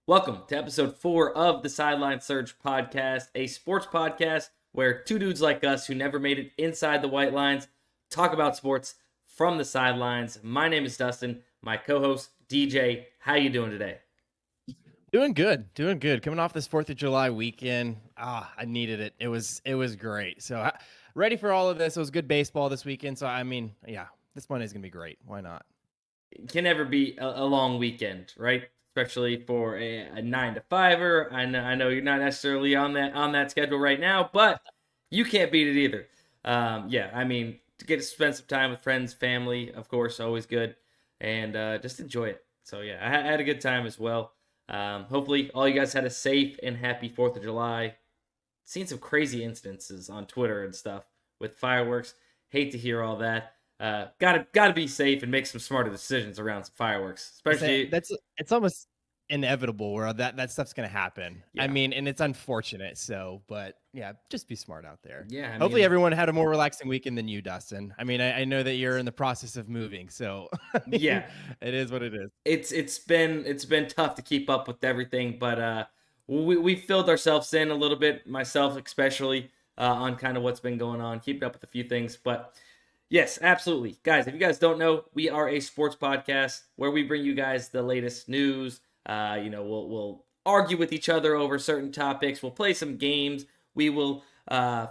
Welcome to episode 4 of the Sideline Surge podcast, a sports podcast where two dudes like us who never made it inside the white lines talk about sports from the sidelines. My name is Dustin, my co-host DJ. How you doing today? Doing good. Coming off this 4th of July weekend. I needed it. It was great. So ready for all of this. It was good baseball this weekend. So, this Monday is going to be great. Why not? It can never be a long weekend, right? Especially for a 9-to-5er. I know you're not necessarily on that schedule right now, but you can't beat it either. To get to spend some time with friends, family, of course, always good, and just enjoy it. So yeah, I had a good time as well. Hopefully, all you guys had a safe and happy 4th of July. Seen some crazy incidences on Twitter and stuff with fireworks. Hate to hear all that. Gotta be safe and make some smarter decisions around some fireworks, especially it's almost inevitable where that stuff's gonna happen. Yeah. And it's unfortunate. So, but yeah, just be smart out there. Yeah. Hopefully, everyone had a more relaxing weekend than you, Dustin. I know that you're in the process of moving, so yeah, it is what it is. It's been tough to keep up with everything, but we filled ourselves in a little bit, myself especially, on kind of what's been going on, keeping up with a few things, but. Yes, absolutely. Guys, if you guys don't know, we are a sports podcast where we bring you guys the latest news. We'll argue with each other over certain topics. We'll play some games. We will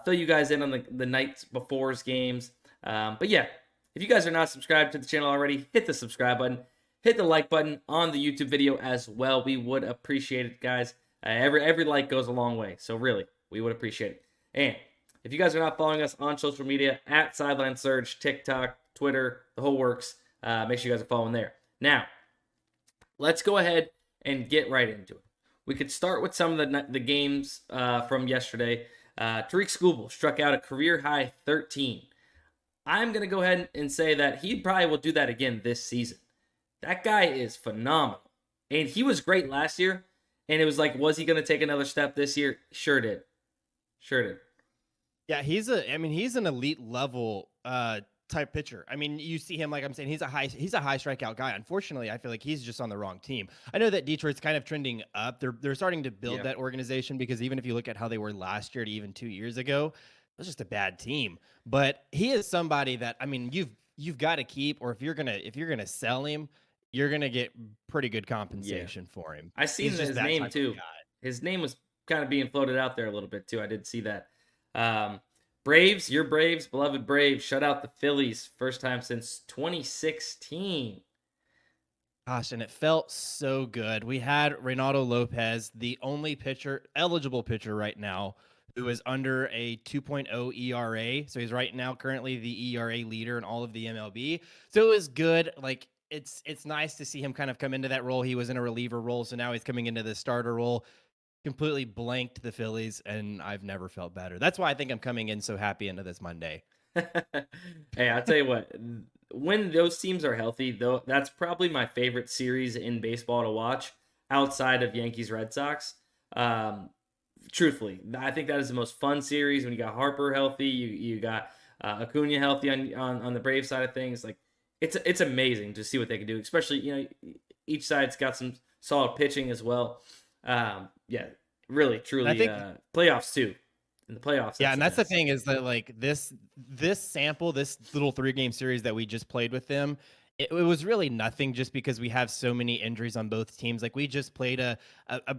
fill you guys in on the nights before's games. But yeah, if you guys are not subscribed to the channel already, hit the subscribe button. Hit the like button on the YouTube video as well. We would appreciate it, guys. Every like goes a long way. So really, we would appreciate it. And if you guys are not following us on social media, at Sideline Surge, TikTok, Twitter, the whole works, make sure you guys are following there. Now, let's go ahead and get right into it. We could start with some of the games from yesterday. Tariq Skubal struck out a career-high 13. I'm going to go ahead and say that he probably will do that again this season. That guy is phenomenal. And he was great last year. And it was like, was he going to take another step this year? Sure did. Yeah, he's an elite level type pitcher. You see him, like I'm saying, he's a high strikeout guy. Unfortunately, I feel like he's just on the wrong team. I know that Detroit's kind of trending up. They're starting to build that organization, because even if you look at how they were last year to even 2 years ago, it was just a bad team. But he is somebody that you've got to keep, or if you're gonna sell him, you're gonna get pretty good compensation for him. I seen his name too. His name was kind of being floated out there a little bit too. I did see that. Braves, your Braves, beloved Braves, shut out the Phillies first time since 2016. Gosh, and it felt so good. We had Reynaldo Lopez, the only eligible pitcher right now, who is under a 2.0 ERA. So he's right now currently the ERA leader in all of the MLB. So it was good. Like, it's nice to see him kind of come into that role. He was in a reliever role, so now he's coming into the starter role. Completely blanked the Phillies, and I've never felt better. That's why I think I'm coming in so happy into this Monday. Hey, I'll tell you what, when those teams are healthy, though, that's probably my favorite series in baseball to watch outside of Yankees Red Sox. Truthfully, I think that is the most fun series when you got Harper healthy, you got Acuna healthy on the Brave side of things. Like, it's amazing to see what they can do, especially, each side's got some solid pitching as well. Really, truly, playoffs too. In the playoffs, and that's the thing, is that like this sample, this little 3-game series that we just played with them, it was really nothing, just because we have so many injuries on both teams. Like, we just played a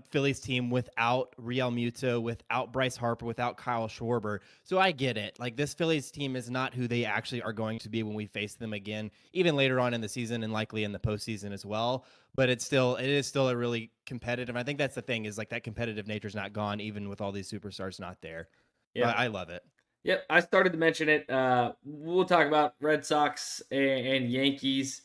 Phillies team without Real Muto, without Bryce Harper, without Kyle Schwarber. So I get it. Like, this Phillies team is not who they actually are going to be when we face them again, even later on in the season and likely in the postseason as well. But it is still a really competitive. I think that's the thing, is like that competitive nature is not gone, even with all these superstars not there. Yeah, I love it. Yep, I started to mention it. We'll talk about Red Sox and Yankees.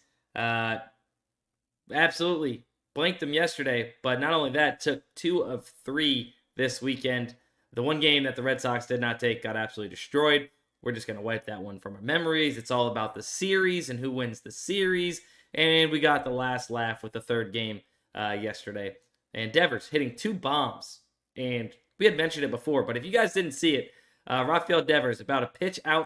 Absolutely blanked them yesterday, but not only that, took 2 of 3 this weekend. The one game that the Red Sox did not take got absolutely destroyed. We're just going to wipe that one from our memories. It's all about the series and who wins the series. And we got the last laugh with the 3rd game yesterday. And Devers hitting 2 bombs. And we had mentioned it before, but if you guys didn't see it, Rafael Devers, about a pitch a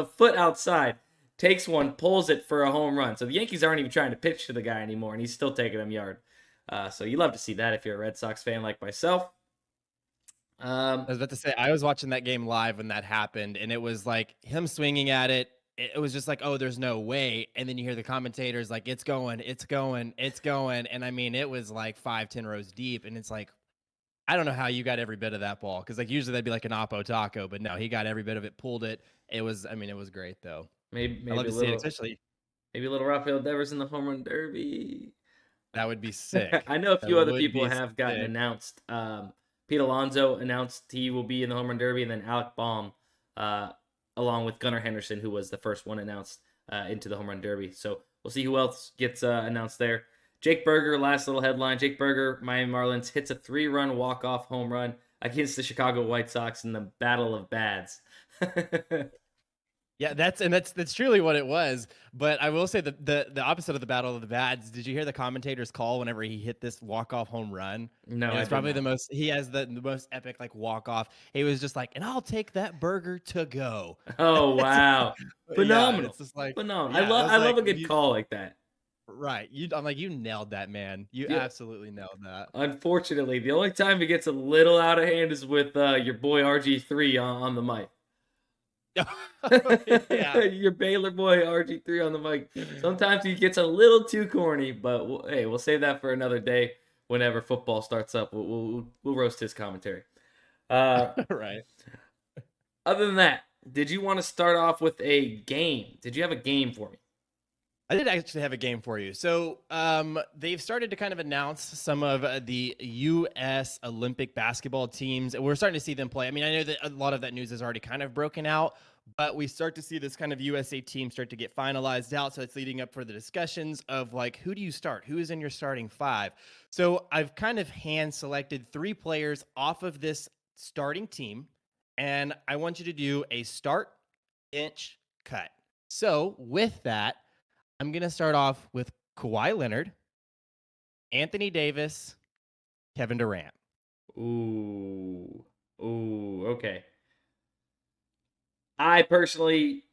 foot outside, takes one, pulls it for a home run. So the Yankees aren't even trying to pitch to the guy anymore, and he's still taking him yard. So you love to see that if you're a Red Sox fan like myself. I was about to say, I was watching that game live when that happened, and it was like him swinging at it. It was just like, oh, there's no way. And then you hear the commentators like, it's going, it's going, it's going. And I mean, it was like 5-10 rows deep. And it's like, I don't know how you got every bit of that ball. Cause like usually that'd be like an Oppo taco, but no, he got every bit of it, pulled it. It was great though. Maybe I love a to see it, little, especially maybe a little Rafael Devers in the home run derby. that would be sick. I know a That few other would people be have gotten sick. announced. Pete Alonso announced he will be in the home run derby, and then Alec Baum, along with Gunnar Henderson, who was the first one announced into the home run derby. So we'll see who else gets announced there. Jake Berger, last little headline. Jake Berger, Miami Marlins, hits a 3-run walk-off home run against the Chicago White Sox in the Battle of Bads. Yeah, that's truly what it was. But I will say the opposite of the Battle of the Bads. Did you hear the commentator's call whenever he hit this walk-off home run? No, It I was did probably not. the most. He has the most epic like walk-off. He was just like, and I'll take that burger to go. Oh, wow. Yeah, Phenomenal. it's just like, Phenomenal. yeah, I was I love like, a good call like that. right. I'm like, you nailed that, man. You Yeah. absolutely nailed that. Unfortunately, the only time it gets a little out of hand is with your boy RG3 on the mic. Yeah. Your Baylor boy RG3 on the mic. Sometimes he gets a little too corny, but hey, we'll save that for another day. Whenever football starts up, we'll roast his commentary. Right. Other than that, did you want to start off with a game? Did you have a game for me? I did actually have a game for you. So they've started to kind of announce some of the U.S. Olympic basketball teams. And we're starting to see them play. I mean, I know that a lot of that news is already kind of broken out, but we start to see this kind of USA team start to get finalized out. So it's leading up for the discussions of like, who do you start? Who is in your starting five? So I've kind of hand selected 3 players off of this starting team. And I want you to do a start, bench, cut. So with that, I'm going to start off with Kawhi Leonard, Anthony Davis, Kevin Durant. Ooh, okay. I personally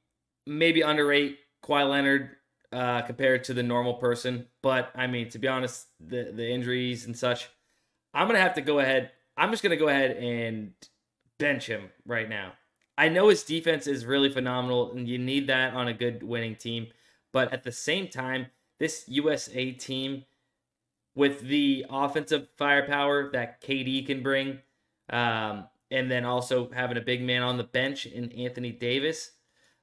maybe underrate Kawhi Leonard compared to the normal person, but I mean, to be honest, the injuries and such, I'm gonna have to go ahead. I'm just gonna go ahead and bench him right now. I know his defense is really phenomenal, and you need that on a good winning team. But at the same time, this USA team, with the offensive firepower that KD can bring, and then also having a big man on the bench in Anthony Davis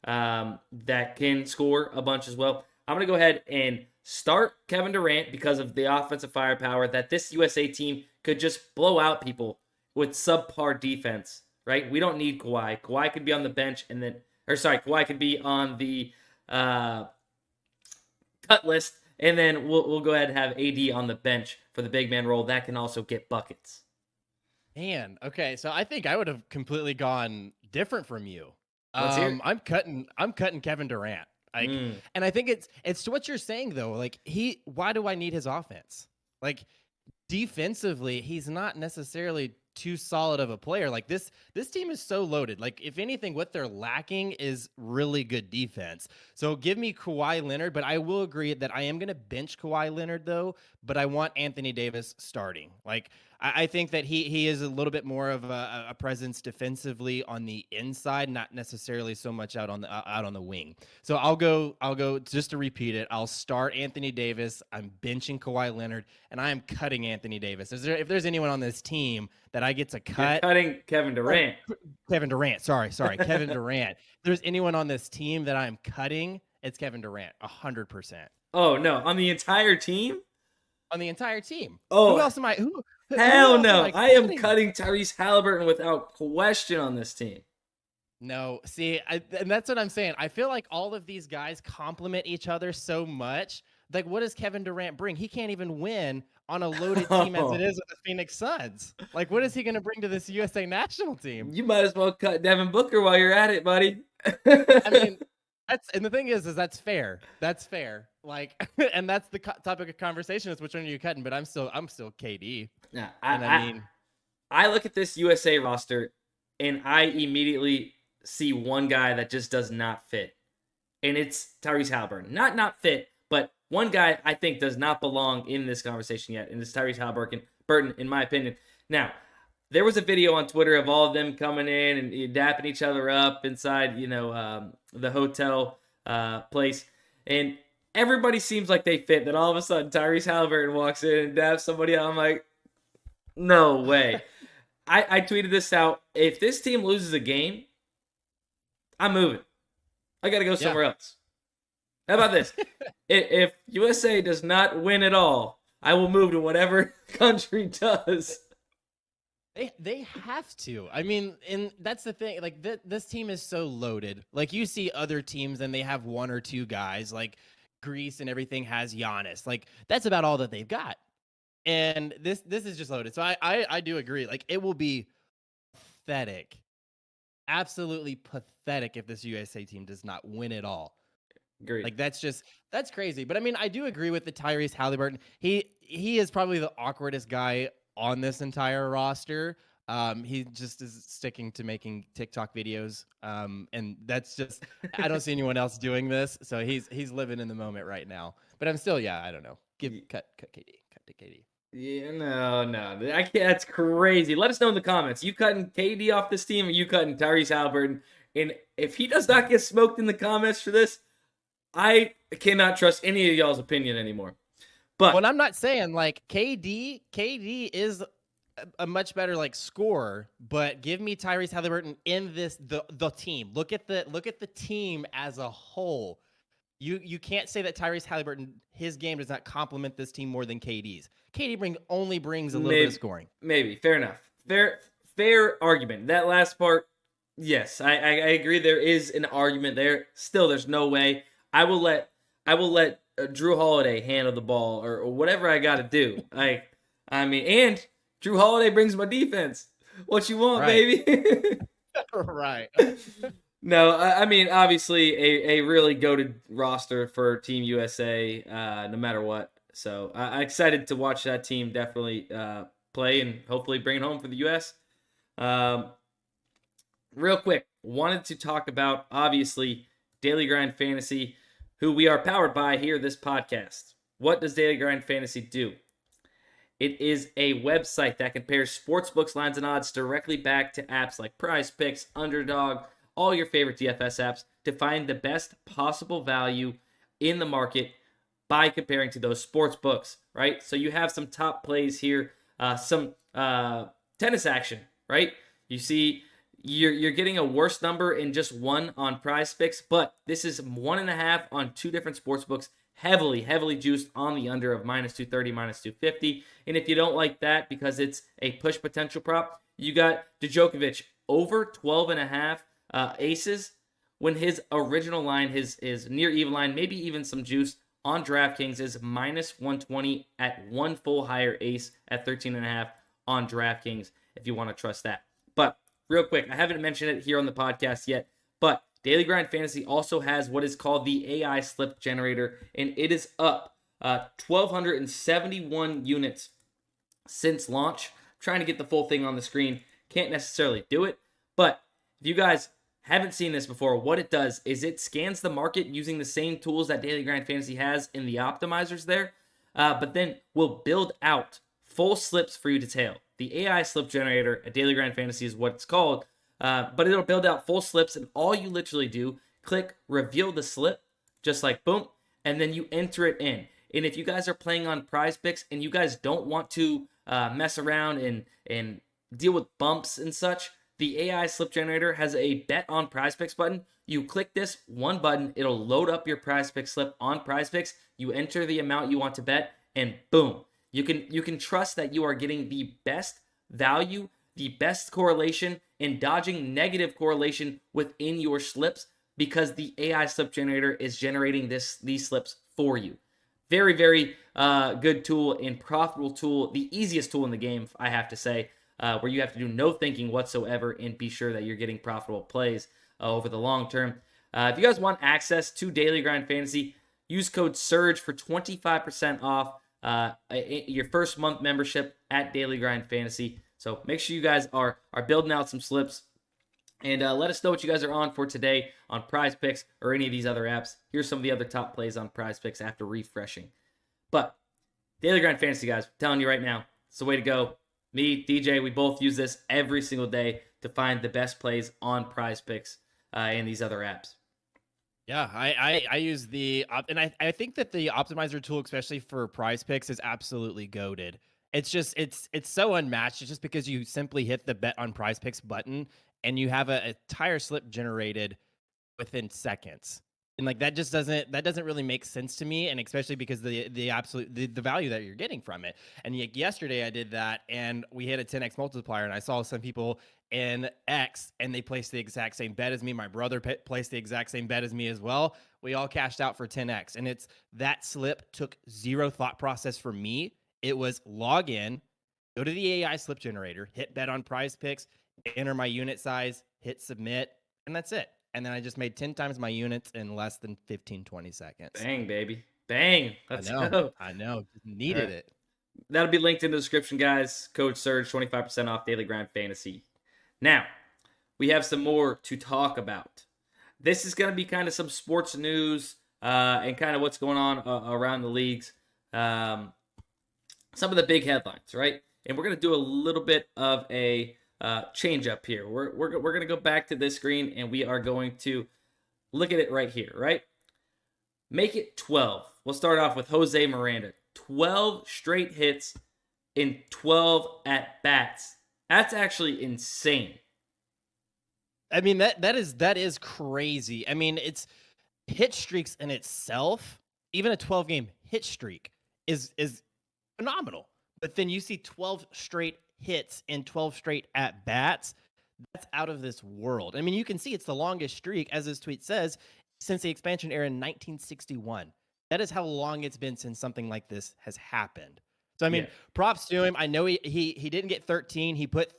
that can score a bunch as well. I'm going to go ahead and start Kevin Durant because of the offensive firepower that this USA team could just blow out people with subpar defense, right? We don't need Kawhi. Kawhi could be on the bench Kawhi could be on the cut list, and then we'll go ahead and have AD on the bench for the big man role. That can also get buckets. Man, okay, so I think I would have completely gone different from you. Let's hear it. I'm cutting Kevin Durant. Like, and I think it's to what you're saying though. Like why do I need his offense? Like defensively, he's not necessarily too solid of a player. Like this team is so loaded. Like if anything, what they're lacking is really good defense. So give me Kawhi Leonard, but I will agree that I am going to bench Kawhi Leonard though, but I want Anthony Davis starting. Like I think that he is a little bit more of a presence defensively on the inside, not necessarily so much out on the wing. So I'll go just to repeat it. I'll start Anthony Davis. I'm benching Kawhi Leonard, and I am cutting Anthony Davis. If there's anyone on this team that I get to cut, you're cutting Kevin Durant. Kevin Durant. Sorry, Kevin Durant. If there's anyone on this team that I'm cutting, it's Kevin Durant, 100%. Oh no, on the entire team? On the entire team. Oh, who else am I? Who hell else no! am I am cutting Tyrese Halliburton without question on this team. No, see, and that's what I'm saying. I feel like all of these guys complement each other so much. Like, what does Kevin Durant bring? He can't even win on a loaded team as it is with the Phoenix Suns. Like, what is he going to bring to this USA national team? You might as well cut Devin Booker while you're at it, buddy. I mean, and the thing is that's fair. That's fair. Like, and that's the topic of conversation is which one are you cutting? But I'm still KD. Yeah, I look at this USA roster and I immediately see one guy that just does not fit. and it's Tyrese Halliburton. Not fit, but one guy I think does not belong in this conversation yet, and it's Tyrese Halliburton, in my opinion. Now, there was a video on Twitter of all of them coming in and dapping each other up inside, the hotel place, and everybody seems like they fit. Then all of a sudden, Tyrese Halliburton walks in and daps somebody else. I'm like, no way. I tweeted this out. If this team loses a game, I'm moving. I got to go somewhere else. How about this? If USA does not win at all, I will move to whatever country does. They have to. I mean, and that's the thing. Like, this team is so loaded. Like, you see other teams and they have one or two guys. Like, Greece and everything has Giannis. Like, that's about all that they've got. And this is just loaded. So I do agree. Like, it will be pathetic. Absolutely pathetic if this USA team does not win it all. Agreed. Like, that's crazy. But I mean, I do agree with the Tyrese Halliburton. He is probably the awkwardest guy on this entire roster. He just is sticking to making TikTok videos. And that's just, I don't see anyone else doing this. So he's living in the moment right now. But I'm still, I don't know. Cut KD. Cut to KD. Yeah, no. I can't, that's crazy. Let us know in the comments. You cutting KD off this team, or you cutting Tyrese Halliburton? And if he does not get smoked in the comments for this, I cannot trust any of y'all's opinion anymore. But well, I'm not saying like KD is a much better like scorer, but give me Tyrese Halliburton in the team. Look at the team as a whole. You can't say that Tyrese Halliburton, his game does not complement this team more than KD's. KD only brings a little bit of scoring. Maybe. Fair enough. Fair argument. That last part, yes, I agree. There is an argument there. Still, there's no way. I will let Drew Holiday handle the ball or whatever I got to do. I mean, and Drew Holiday brings my defense. What you want, baby? Right. No, I mean, obviously a really goated roster for Team USA, no matter what. So I'm excited to watch that team definitely play and hopefully bring it home for the U.S. Real quick, wanted to talk about, obviously, Daily Grind Fantasy, who we are powered by here, this podcast. What does Daily Grind Fantasy do? It is a website that compares sportsbooks, lines, and odds directly back to apps like PrizePicks, Underdog, all your favorite DFS apps to find the best possible value in the market by comparing to those sports books, right? So you have some top plays here, some tennis action, right? You see you're getting a worse number in just one on PrizePicks, but this is 1.5 on two different sports books, heavily juiced on the under of -230, -250. And if you don't like that because it's a push potential prop, you got Djokovic over 12.5 aces when his original line, his near even line, maybe even some juice on DraftKings is -120 at one full higher ace at 13.5 on DraftKings if you want to trust that. But real quick, I haven't mentioned it here on the podcast yet, but Daily Grind Fantasy also has what is called the AI slip generator, and it is up 1,271 units since launch. I'm trying to get the full thing on the screen. Can't necessarily do it, but if you guys haven't seen this before, what it does is it scans the market using the same tools that Daily Grind Fantasy has in the optimizers there, but then will build out full slips for you to tail. The AI slip generator at Daily Grind Fantasy is what it's called, but it'll build out full slips, and all you literally do, click reveal the slip, just like boom, and then you enter it in. And if you guys are playing on PrizePicks and you guys don't want to mess around and deal with bumps and such, the AI slip generator has a bet on PrizePicks button. You click this one button, it'll load up your PrizePicks slip on PrizePicks. You enter the amount you want to bet, and boom. You can trust that you are getting the best value, the best correlation, and dodging negative correlation within your slips because the AI slip generator is generating these slips for you. Very, very good tool and profitable tool. The easiest tool in the game, I have to say. Where you have to do no thinking whatsoever and be sure that you're getting profitable plays over the long term. If you guys want access to Daily Grind Fantasy, use code SURGE for 25% off your first month membership at Daily Grind Fantasy. So make sure you guys are building out some slips. And let us know what you guys are on for today on PrizePicks or any of these other apps. Here's some of the other top plays on PrizePicks after refreshing. But Daily Grind Fantasy, guys, I'm telling you right now, it's the way to go. Me, DJ, we both use this every single day to find the best plays on PrizePicks and these other apps. Yeah, I use and I think that the optimizer tool, especially for PrizePicks, is absolutely goated. It's so unmatched. It's just because you simply hit the bet on PrizePicks button and you have a tire slip generated within seconds. And like that doesn't really make sense to me, and especially because the value that you're getting from it. And yesterday I did that, and we hit a 10x multiplier, and I saw some people in X, and they placed the exact same bet as me. My brother placed the exact same bet as me as well. We all cashed out for 10x, and it's that slip took zero thought process for me. It was log in, go to the AI slip generator, hit bet on PrizePicks, enter my unit size, hit submit, and that's it. And then I just made 10 times my units in less than 15, 20 seconds. Bang, baby. Bang. Let's go. I know. Just needed it. That'll be linked in the description, guys. Code SURGE, 25% off Daily Grind Fantasy. Now, we have some more to talk about. This is going to be kind of some sports news and kind of what's going on around the leagues. Some of the big headlines, right? And we're going to do a little bit of a change up here. We're going to go back to this screen, and we are going to look at it right here, right? Make it 12. We'll start off with Jose Miranda. 12 straight hits in 12 at-bats. That's actually insane. I mean, that is crazy. I mean, it's hit streaks in itself. Even a 12-game hit streak is phenomenal. But then you see 12 straight hits in 12 straight at-bats. That's out of this world. I mean, you can see it's the longest streak, as this tweet says, since the expansion era in 1961. That is how long it's been since something like this has happened. So, I mean, props to him. I know he didn't get 13. He put his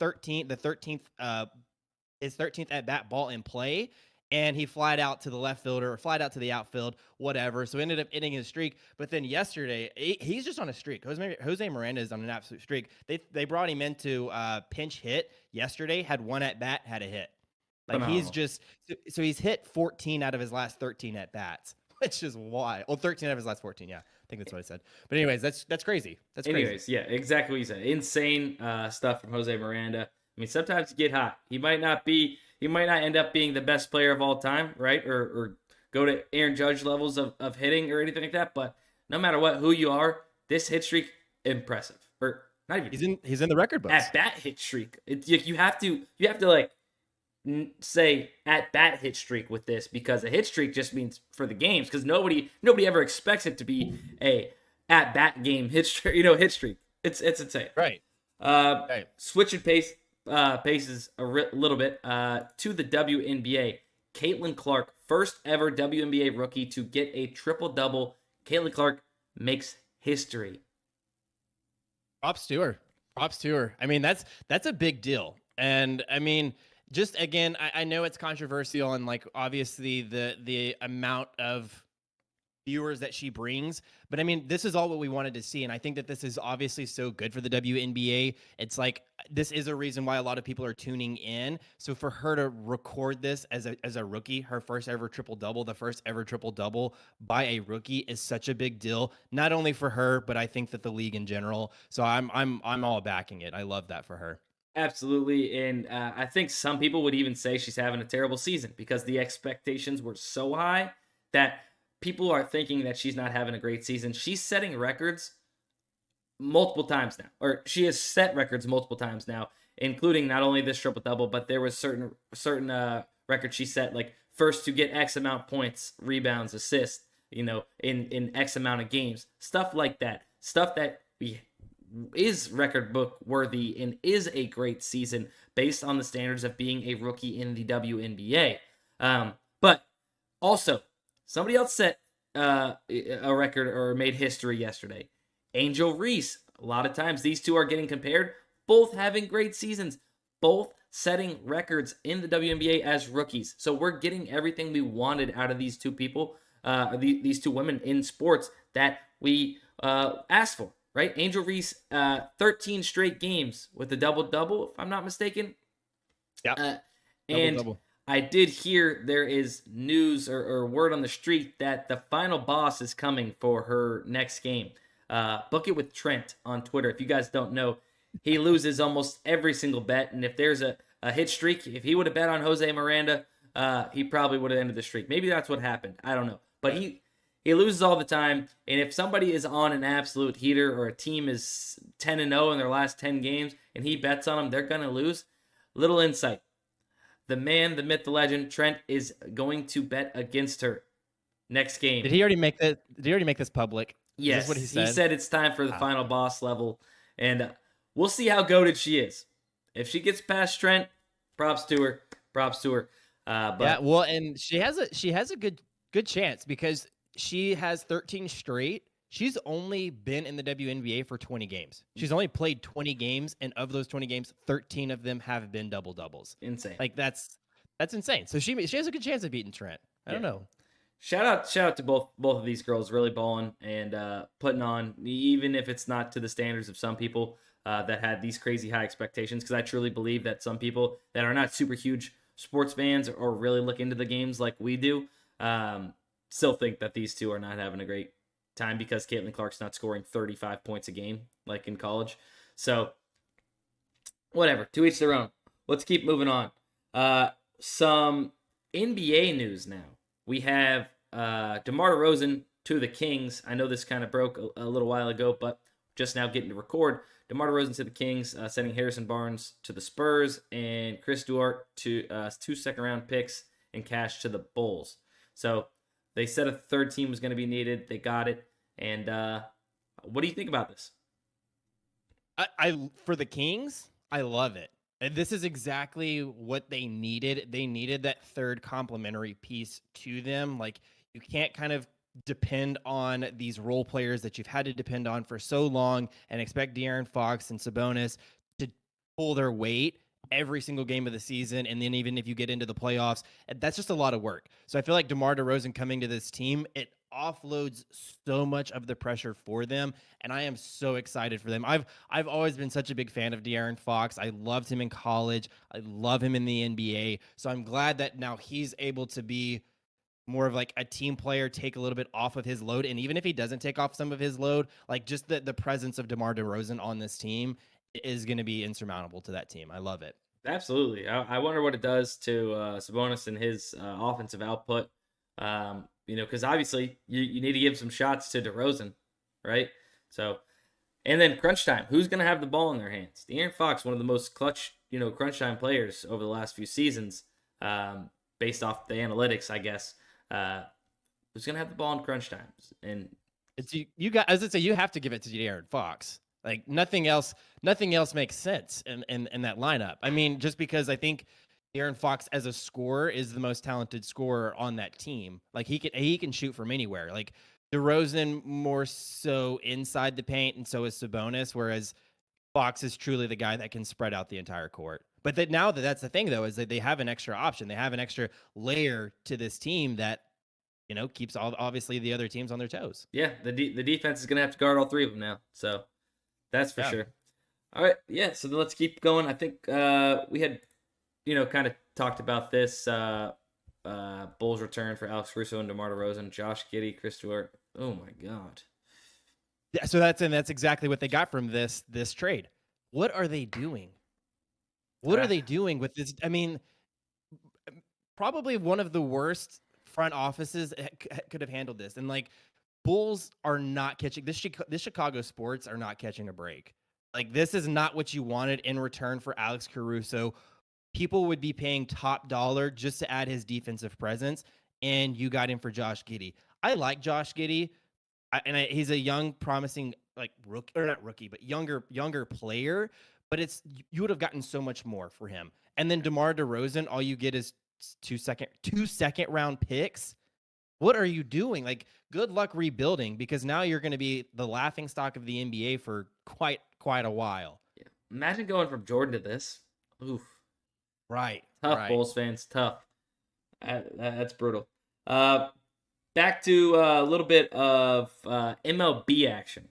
13th at-bat ball in play, and he flied out to the left fielder or flied out to the outfield, whatever. So ended up ending his streak. But then yesterday, he's just on a streak. Jose Miranda is on an absolute streak. They brought him into pinch hit yesterday, had one at-bat, had a hit. Like he's just – so he's hit 14 out of his last 13 at-bats, which is why. Well, 13 out of his last 14, yeah. I think that's what I said. But anyways, that's crazy. That's crazy. Anyways, yeah, exactly what you said. Insane stuff from Jose Miranda. I mean, sometimes you get hot. He might not end up being the best player of all time, right? Or go to Aaron Judge levels of hitting or anything like that. But no matter what, who you are, this hit streak, impressive. Or not even. He's in the record books. At bat hit streak. You have to like say at bat hit streak with this, because a hit streak just means for the games, because nobody ever expects it to be a at bat game hit streak. Hit streak. It's insane. Right. Switching paces a little bit to the WNBA. Caitlin Clark, first ever WNBA rookie to get a triple-double. Caitlin Clark makes history. Props to her. I mean, that's a big deal. And I mean, just again, I know it's controversial, and like obviously the amount of viewers that she brings, but I mean, this is all what we wanted to see, and I think that this is obviously so good for the WNBA. It's like this is a reason why a lot of people are tuning in. So for her to record this as a rookie, her first ever triple-double, the first ever triple-double by a rookie, is such a big deal, not only for her, but I think that the league in general. So I'm all backing it. I love that for her. Absolutely, and I think some people would even say she's having a terrible season because the expectations were so high that people are thinking that she's not having a great season. She's setting records multiple times now, or she has set records multiple times now, including not only this triple-double, but there was certain records she set, like first to get X amount points, rebounds, assists, in X amount of games, stuff like that, stuff that is record book worthy and is a great season based on the standards of being a rookie in the WNBA. But also, somebody else set a record or made history yesterday. Angel Reese. A lot of times these two are getting compared, both having great seasons, both setting records in the WNBA as rookies. So we're getting everything we wanted out of these two people, these two women in sports that we asked for. Right? Angel Reese, 13 straight games with a double-double, if I'm not mistaken. Yeah. Double And double. I did hear there is news or word on the street that the final boss is coming for her next game. Book it with Trent on Twitter. If you guys don't know, he loses almost every single bet. And if there's a hit streak, if he would have bet on Jose Miranda, he probably would have ended the streak. Maybe that's what happened. I don't know. But he loses all the time. And if somebody is on an absolute heater or a team is 10-0 in their last 10 games and he bets on them, they're going to lose. Little insight. The man, the myth, the legend, Trent is going to bet against her next game. Did he already make that? Did he already make this public? Yes. Is this what he said? He said it's time for the final boss level. And we'll see how goated she is. If she gets past Trent, props to her. Props to her. But Yeah, well, and she has a good chance because she has 13 straight. She's only been in the WNBA for 20 games. She's only played 20 games, and of those 20 games, 13 of them have been double doubles. Insane. Like that's insane. So she has a good chance of beating Trent. I don't know. Shout out to both of these girls, really balling and putting on, even if it's not to the standards of some people that had these crazy high expectations. Because I truly believe that some people that are not super huge sports fans or really look into the games like we do, still think that these two are not having a great time because Caitlin Clark's not scoring 35 points a game like in college. So whatever, to each their own. Let's keep moving on. Some NBA news now. We have DeMar DeRozan to the Kings. I know this kind of broke a little while ago, but just now getting to record. DeMar DeRozan to the Kings, sending Harrison Barnes to the Spurs, and Chris Duarte to 2 second-round picks and cash to the Bulls. So they said a third team was going to be needed. They got it. And what do you think about this? I for the Kings, I love it. And this is exactly what they needed. They needed that third complementary piece to them. Like you can't kind of depend on these role players that you've had to depend on for so long and expect De'Aaron Fox and Sabonis to pull their weight every single game of the season. And then even if you get into the playoffs, that's just a lot of work. So I feel like DeMar DeRozan coming to this team, it offloads so much of the pressure for them, and I am so excited for them. I've always been such a big fan of De'Aaron Fox. I loved him in college. I love him in the NBA. So I'm glad that now he's able to be more of like a team player, take a little bit off of his load. And even if he doesn't take off some of his load, like just the presence of DeMar DeRozan on this team is going to be insurmountable to that team. I love it. Absolutely. I wonder what it does to Sabonis and his offensive output. Because obviously you need to give some shots to DeRozan, right? So, and then crunch time. Who's going to have the ball in their hands? De'Aaron Fox, one of the most clutch, crunch time players over the last few seasons, based off the analytics, I guess. Who's going to have the ball in crunch times? And it's you got, as I say, you have to give it to De'Aaron Fox. Like nothing else makes sense in that lineup. I mean, just because I think De'Aaron Fox as a scorer is the most talented scorer on that team. Like he can shoot from anywhere. Like DeRozan more so inside the paint, and so is Sabonis, whereas Fox is truly the guy that can spread out the entire court. But that's the thing though, is that they have an extra option. They have an extra layer to this team that keeps obviously the other teams on their toes. Yeah, the defense is gonna have to guard all three of them now. So that's for sure. All right, yeah. So then let's keep going. I think we had kind of talked about this Bulls return for Alex Caruso and DeMar DeRozan, Josh Giddey, Chris Duarte. Oh my God. Yeah, so that's exactly what they got from this trade. What are they doing? What are they doing with this? I mean, probably one of the worst front offices could have handled this. And like Bulls are not catching this Chicago sports are not catching a break. Like this is not what you wanted in return for Alex Caruso. People would be paying top dollar just to add his defensive presence, and you got him for Josh Giddey. I like Josh Giddey, he's a young, promising, like rookie, or not rookie, but younger player. But you would have gotten so much more for him. And then DeMar DeRozan, all you get is two second round picks. What are you doing? Like, good luck rebuilding, because now you're going to be the laughing stock of the NBA for quite a while. Yeah. Imagine going from Jordan to this. Oof. Right. Tough, right. Bulls fans. Tough. That's brutal. Back to a little bit of MLB action.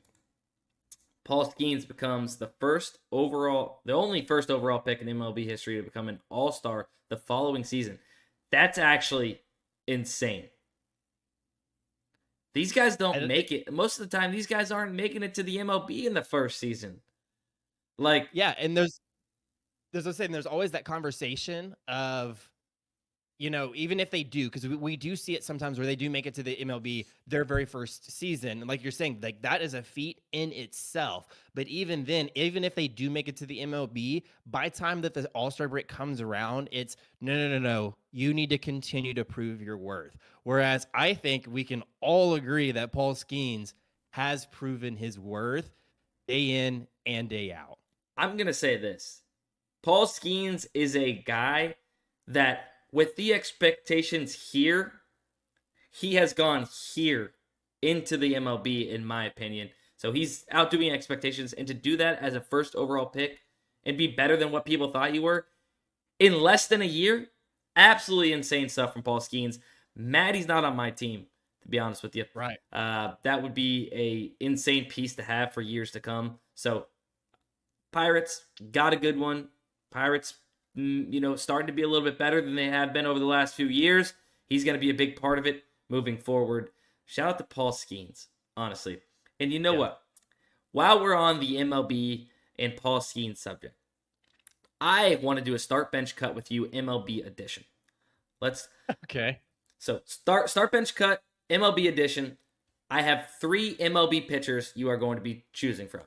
Paul Skeens becomes the only first overall pick in MLB history to become an All-Star the following season. That's actually insane. These guys don't make it. Most of the time, these guys aren't making it to the MLB in the first season. Like, yeah, and there's always that conversation of, even if they do, because we do see it sometimes where they do make it to the MLB their very first season. And like you're saying, like that is a feat in itself. But even then, even if they do make it to the MLB, by the time that the All-Star break comes around, it's no. You need to continue to prove your worth. Whereas I think we can all agree that Paul Skeens has proven his worth day in and day out. I'm going to say this. Paul Skeens is a guy that, with the expectations here, he has gone here into the MLB, in my opinion. So he's outdoing expectations, and to do that as a first overall pick and be better than what people thought you were in less than a year, absolutely insane stuff from Paul Skeens. Maddie's not on my team, to be honest with you. Right. That would be a insane piece to have for years to come. So Pirates got a good one. Pirates, starting to be a little bit better than they have been over the last few years. He's going to be a big part of it moving forward. Shout out to Paul Skeens, honestly. And you know what? While we're on the MLB and Paul Skeens subject, I want to do a start bench cut with you, MLB edition. Okay. So start bench cut, MLB edition. I have 3 MLB pitchers you are going to be choosing from.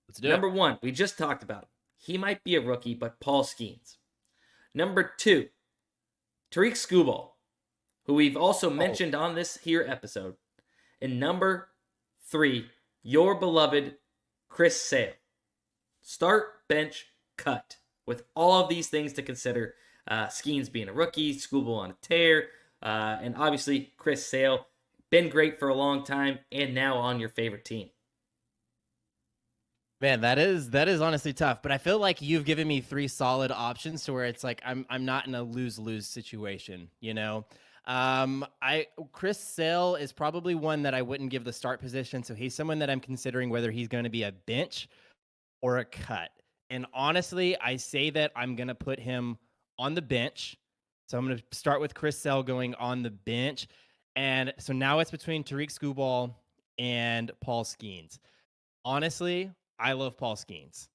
Let's do it. Number 1, we just talked about him. He might be a rookie, but Paul Skeens. Number 2, Tariq Skubal, who we've also mentioned on this here episode. And number 3, your beloved Chris Sale. Start, bench, cut. With all of these things to consider, Skeens being a rookie, Skubal on a tear, and obviously Chris Sale, been great for a long time, and now on your favorite team. Man, that is honestly tough, but I feel like you've given me 3 solid options to where it's like I'm not in a lose-lose situation, Chris Sale is probably one that I wouldn't give the start position, so he's someone that I'm considering whether he's going to be a bench or a cut. And honestly, I say that I'm going to put him on the bench. So I'm going to start with Chris Sale going on the bench. And so now it's between Tariq Skubal and Paul Skeens. Honestly, I love Paul Skeens.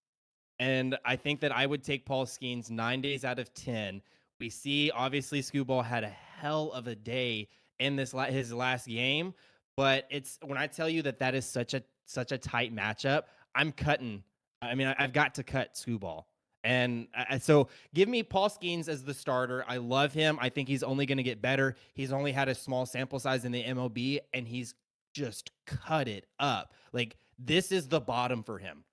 And I think that I would take Paul Skeens 9 days out of 10. We see, obviously, Skubal had a hell of a day in his last game. But it's when I tell you that is such a tight matchup, I'm cutting. I mean, I've got to cut Skubal. And so give me Paul Skeens as the starter. I love him. I think he's only going to get better. He's only had a small sample size in the MLB, and he's just cut it up. Like, this is the bottom for him.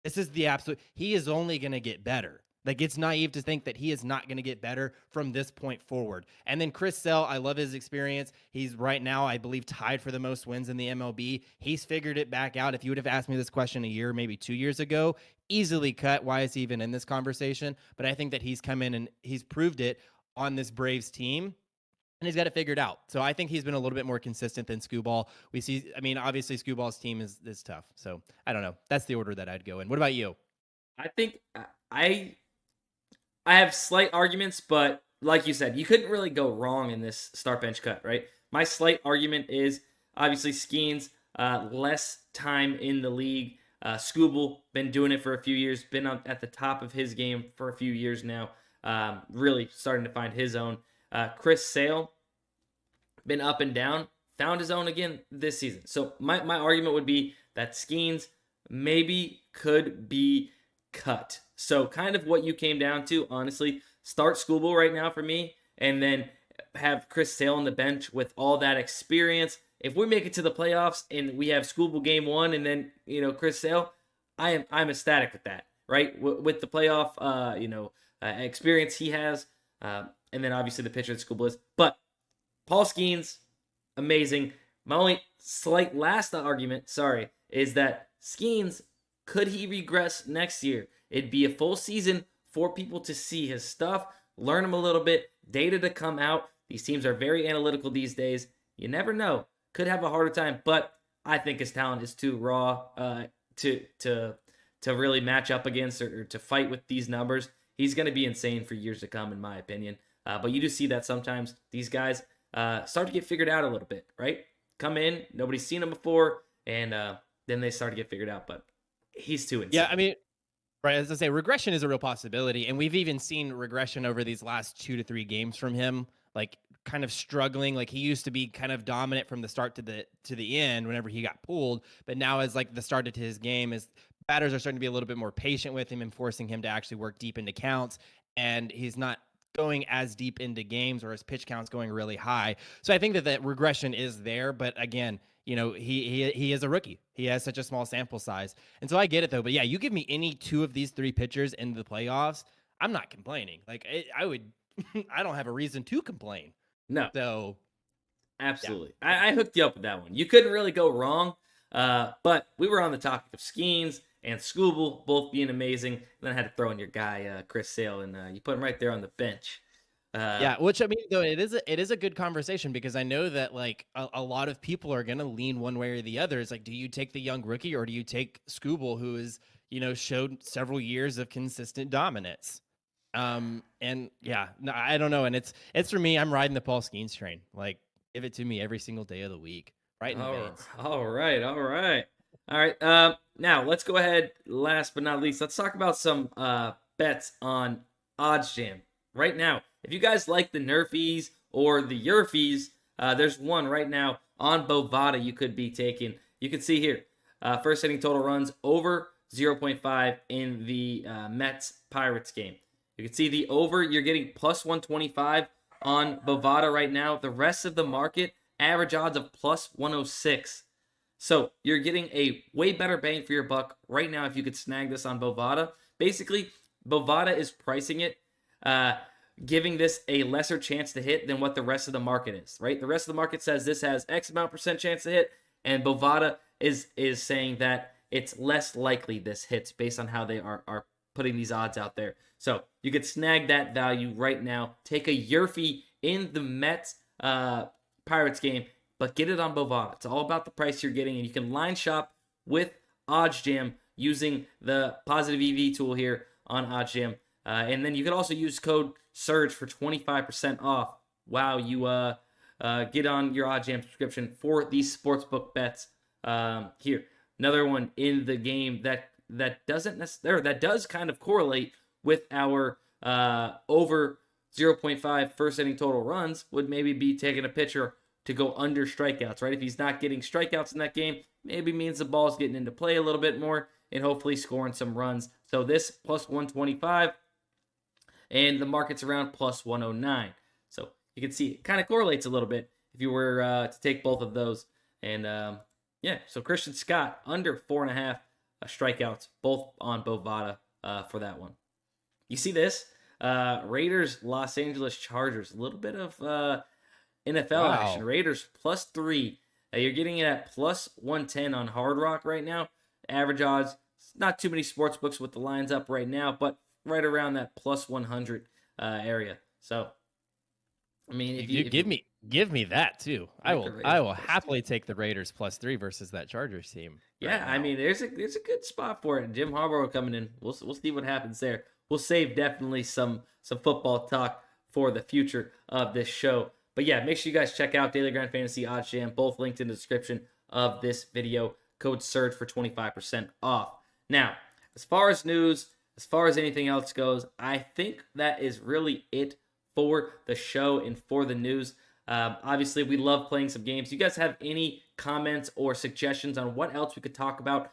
This is the absolute. He is only going to get better. Like, it's naive to think that he is not going to get better from this point forward. And then Chris Sale, I love his experience. He's right now, I believe, tied for the most wins in the MLB. He's figured it back out. If you would have asked me this question a year, maybe 2 years ago, easily cut. Why is he even in this conversation? But I think that he's come in and he's proved it on this Braves team. And he's got it figured out. So I think he's been a little bit more consistent than Skubal. We see, I mean, obviously Skubal's team is tough. So I don't know. That's the order that I'd go in. What about you? I think I have slight arguments, but like you said, you couldn't really go wrong in this start bench cut, right? My slight argument is obviously Skeens, less time in the league. Skubal, been doing it for a few years, been at the top of his game for a few years now, really starting to find his own. Chris Sale, been up and down, found his own again this season. So my argument would be that Skeens maybe could be cut. So kind of what you came down to, honestly, start Skubal right now for me, and then have Chris Sale on the bench with all that experience. If we make it to the playoffs and we have Skubal game 1 and then, Chris Sale, I'm ecstatic with that, right? With the playoff, experience he has, and then obviously the pitcher that Skubal is. But Paul Skeens, amazing. My only slight last argument, is that Skeens, could he regress next year? It'd be a full season for people to see his stuff, learn him a little bit, data to come out. These teams are very analytical these days. You never know. Could have a harder time, but I think his talent is too raw to to to really match up against or to fight with these numbers, he's going to be insane for years to come, in my opinion. But you do see that sometimes these guys start to get figured out a little bit, right? Come in, nobody's seen him before, and then they start to get figured out. But he's too insane. Yeah, I mean, right, as I say, regression is a real possibility, and we've even seen regression over these last 2 to 3 games from him, like kind of struggling. Like he used to be kind of dominant from the start to the end whenever he got pulled, but now as like the start to his game, is batters are starting to be a little bit more patient with him and forcing him to actually work deep into counts, and he's not going as deep into games or his pitch counts going really high. So I think that that regression is there, but again, you know, he is a rookie. He has such a small sample size. And so I get it though. But yeah, you give me any 2 of these 3 pitchers in the playoffs, I'm not complaining. Like I would I don't have a reason to complain. No, So, yeah. absolutely. I hooked you up with that one. You couldn't really go wrong. But we were on the topic of Skeens and Scooble both being amazing. Then I had to throw in your guy, Chris Sale, and you put him right there on the bench. Yeah, which I mean, though it is a good conversation because I know that like a lot of people are gonna lean one way or the other. It's like, do you take the young rookie or do you take Scooble, who is, you know, showed several years of consistent dominance? And yeah, no, I don't know. And it's for me, I'm riding the Paul Skeens train. Like, give it to me every single day of the week, right in the veins. All right, all right, all right. Now let's go ahead. Last but not least, let's talk about some bets on Odds Jam right now. If you guys like the Nerfies or the Yerfies, there's one right now on Bovada you could be taking. You can see here, first inning total runs over 0.5 in the Mets Pirates game. You can see the over, you're getting plus 125 on Bovada right now. The rest of the market, average odds of plus 106. So you're getting a way better bang for your buck right now if you could snag this on Bovada. Basically, Bovada is pricing it, giving this a lesser chance to hit than what the rest of the market is, right? The rest of the market says this has X amount % chance to hit, and Bovada is saying that it's less likely this hits based on how they are putting these odds out there. So you could snag that value right now. Take a Yerfie in the Mets Pirates game, but get it on Bovada. It's all about the price you're getting, and you can line shop with OddsJam using the positive EV tool here on OddsJam. And then you can also use code SURGE for 25% off while you get on your OddsJam subscription for these sportsbook bets. Here, another one in the game that doesn't necessarily, that does kind of correlate with our over 0.5 first inning total runs would maybe be taking a pitcher to go under strikeouts, right? If he's not getting strikeouts in that game, maybe means the ball's getting into play a little bit more and hopefully scoring some runs. So this plus 125 and the market's around plus 109. So you can see it kind of correlates a little bit if you were to take both of those. And yeah, so Christian Scott under 4.5 strikeouts, both on Bovada for that one. You see this? Raiders, Los Angeles Chargers, a little bit of NFL action. Raiders plus 3. You're getting it at plus 110 on Hard Rock right now. Average odds, not too many sports books with the lines up right now, but right around that plus 100 area. So, I mean, if you give me that too. I will happily take the Raiders plus 3 versus that Chargers team. Yeah, right, I mean, there's a good spot for it. Jim Harbaugh coming in. We'll see what happens there. We'll save definitely some football talk for the future of this show. But yeah, make sure you guys check out Daily Grind Fantasy Odds Jam, both linked in the description of this video. Code SURGE for 25% off. Now, as far as news, as far as anything else goes, I think that is really it for the show and for the news. Obviously, we love playing some games. You guys have any comments or suggestions on what else we could talk about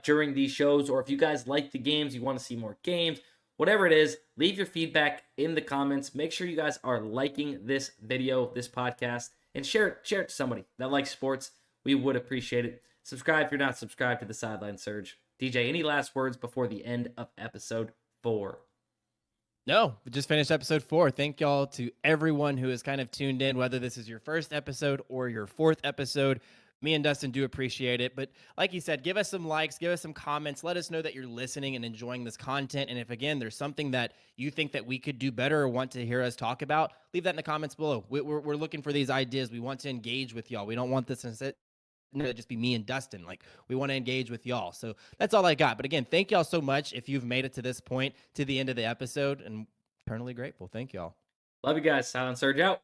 during these shows? Or if you guys like the games, you want to see more games, whatever it is, leave your feedback in the comments. Make sure you guys are liking this video, this podcast, and share it to somebody that likes sports. We would appreciate it. Subscribe if you're not subscribed to the Sideline Surge. DJ, any last words before the end of episode 4? No, we just finished episode 4. Thank y'all to everyone who has kind of tuned in, whether this is your first episode or your 4th episode. Me and Dustin do appreciate it. But like you said, give us some likes, give us some comments. Let us know that you're listening and enjoying this content. And if, again, there's something that you think that we could do better or want to hear us talk about, leave that in the comments below. We're looking for these ideas. We want to engage with y'all. We don't want this just be me and Dustin. Like, we want to engage with y'all. So that's all I got. But again, thank y'all so much if you've made it to this point, to the end of the episode, and eternally grateful. Thank y'all. Love you guys. Silent Surge out.